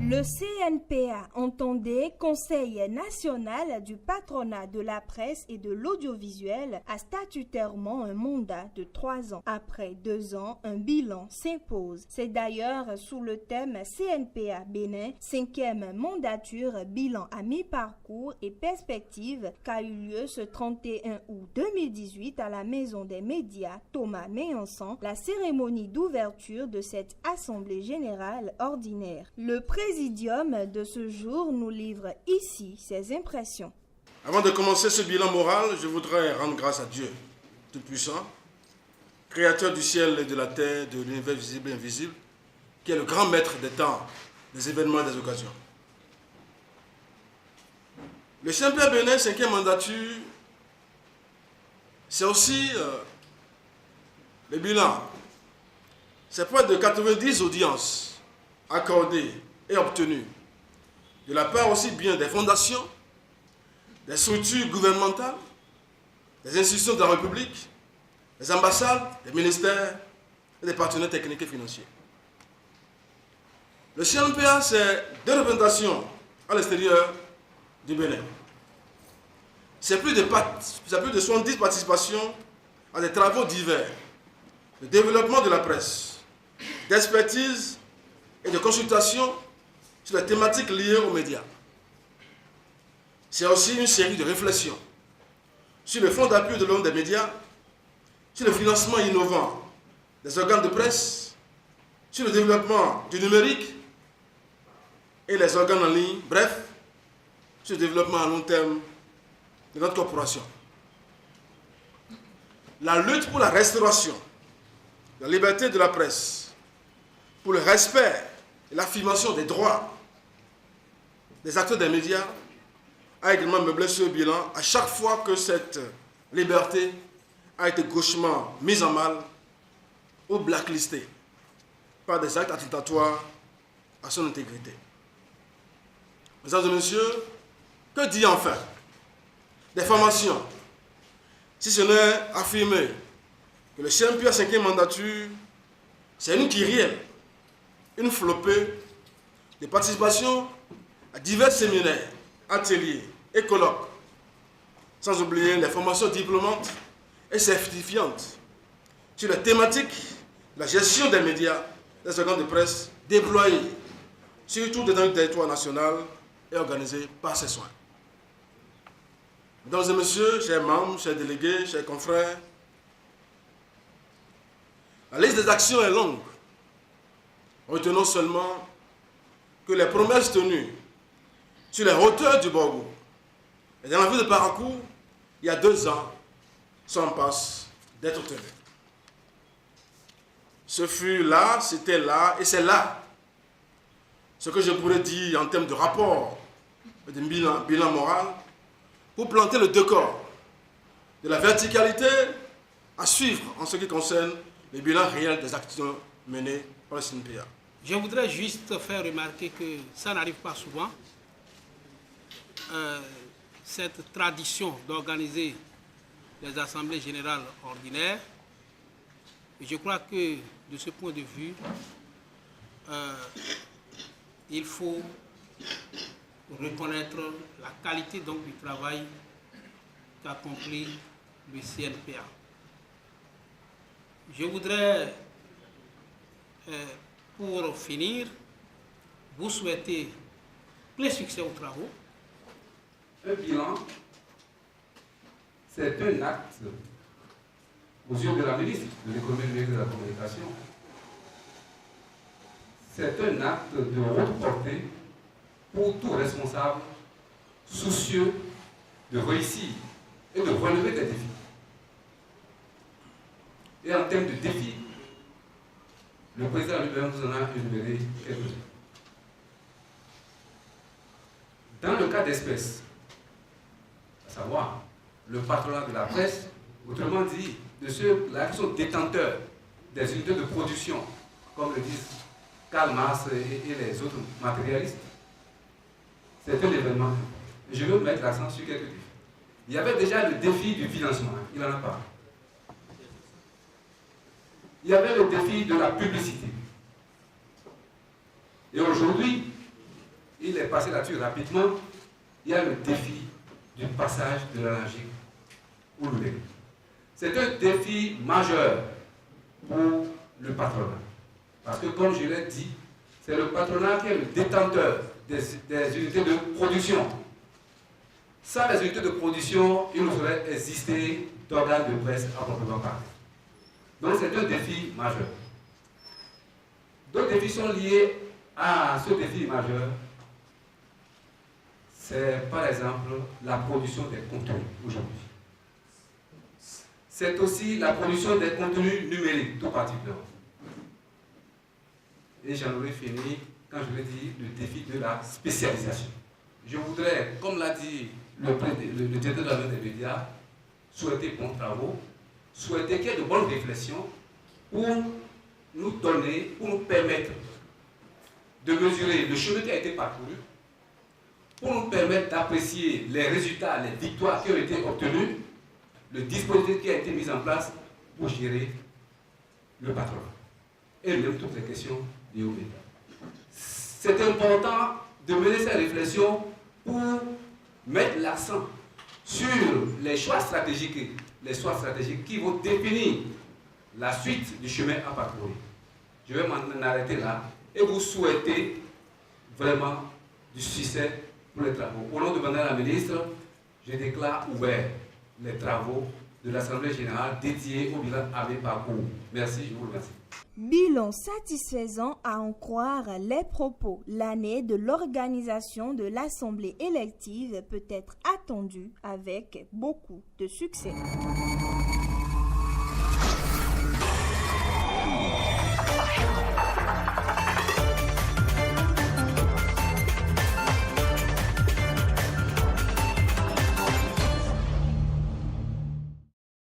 Le CNPA, entendez Conseil national du patronat de la presse et de l'audiovisuel, a statutairement un mandat de 3 ans. Après 2 ans, un bilan s'impose. C'est d'ailleurs sous le thème CNPA Bénin, 5e mandature, bilan à mi-parcours et perspective qu'a eu lieu ce 31 août 2018 à la Maison des médias Thomas Méançon, la cérémonie d'ouverture de cette Assemblée générale ordinaire. Le présidium de ce jour nous livre ici ses impressions. Avant de commencer ce bilan moral, je voudrais rendre grâce à Dieu, Tout-Puissant, Créateur du ciel et de la terre, de l'univers visible et invisible, qui est le grand maître des temps, des événements et des occasions. Le CNPA Bénin, 5e mandature, c'est aussi le bilan. C'est près de 90 audiences accordées et obtenues de la part aussi bien des fondations, des structures gouvernementales, des institutions de la République, des ambassades, des ministères et des partenaires techniques et financiers. Le CNPA, c'est 2 représentations à l'extérieur du Bénin. C'est plus de 70 participations à des travaux divers de développement de la presse, d'expertise et de consultation sur les thématiques liées aux médias. C'est aussi une série de réflexions sur le fonds d'appui de l'homme des médias, sur le financement innovant des organes de presse, sur le développement du numérique et les organes en ligne, bref, sur le développement à long terme de notre corporation. La lutte pour la restauration de la liberté de la presse, pour le respect et l'affirmation des droits des acteurs des médias a également meublé ce bilan à chaque fois que cette liberté a été gauchement mise en mal ou blacklistée par des actes attentatoires à son intégrité. Mesdames et messieurs, que dit enfin des formations, si ce n'est affirmer que le CNPA 5e mandature, c'est une kyrielle, une flopée de participation à divers séminaires, ateliers et colloques, sans oublier les formations diplômantes et certifiantes sur les thématiques de la gestion des médias, des organes de presse déployés surtout dans le territoire national et organisés par ces soins. Mesdames et messieurs, chers membres, chers délégués, chers confrères, la liste des actions est longue. Retenons seulement que les promesses tenues sur les hauteurs du Borgo et dans la ville de Parakou, il y a 2 ans, sont en passe d'être tenues. Ce fut là, c'était là et c'est là ce que je pourrais dire en termes de rapport et de bilan moral pour planter le décor de la verticalité à suivre en ce qui concerne le bilan réel des actions menées par le CNPA. Je voudrais juste faire remarquer que ça n'arrive pas souvent, cette tradition d'organiser les assemblées générales ordinaires. Et je crois que de ce point de vue, il faut reconnaître la qualité donc, du travail qu'accomplit le CNPA. Je voudrais, pour finir, vous souhaiter plein succès aux travaux. Un bilan, c'est un acte aux yeux de la ministre de l'économie et de la communication. C'est un acte de haute portée pour tout responsable soucieux de réussir et de relever des défis. Et en termes de défis, le président lui-même vous en a énuméré quelques-uns. Dans le cas d'espèce, à savoir le patronat de la presse, autrement dit, de ceux-là qui sont détenteurs des unités de production, comme le disent Karl Marx et les autres matérialistes, c'est un événement. Je veux mettre l'accent sur quelques défis. Il y avait déjà le défi du financement, il n'en a pas. Il y avait le défi de la publicité. Et aujourd'hui, c'est passé là-dessus rapidement, il y a le défi du passage de l'anarchique ou le légal. C'est un défi majeur pour le patronat. Parce que, comme je l'ai dit, c'est le patronat qui est le détenteur des unités de production. Sans les unités de production, il ne saurait exister d'organes de presse à proprement parler. Donc c'est un défi majeur. D'autres défis sont liés à ce défi majeur. C'est par exemple la production des contenus aujourd'hui. C'est aussi la production des contenus numériques, tout particulièrement. Et j'en aurais fini quand je vais dire le défi de la spécialisation. Je voudrais, comme l'a dit le directeur de la des médias, souhaiter bons travaux, souhaiter qu'il y ait de bonnes réflexions pour nous donner, pour nous permettre de mesurer le chemin qui a été parcouru, pour nous permettre d'apprécier les résultats, les victoires qui ont été obtenues, le dispositif qui a été mis en place pour gérer le patronat et même toutes les questions liées aux médias. C'est important de mener ces réflexions pour mettre l'accent sur les choix stratégiques qui vont définir la suite du chemin à parcourir. Je vais m'en arrêter là et vous souhaiter vraiment du succès pour les travaux. Au nom de Madame la Ministre, je déclare ouvert les travaux de l'Assemblée générale dédiée au bilan à mes parcours. Merci, je vous remercie. Bilan satisfaisant à en croire les propos. L'année de l'organisation de l'Assemblée élective peut être attendue avec beaucoup de succès.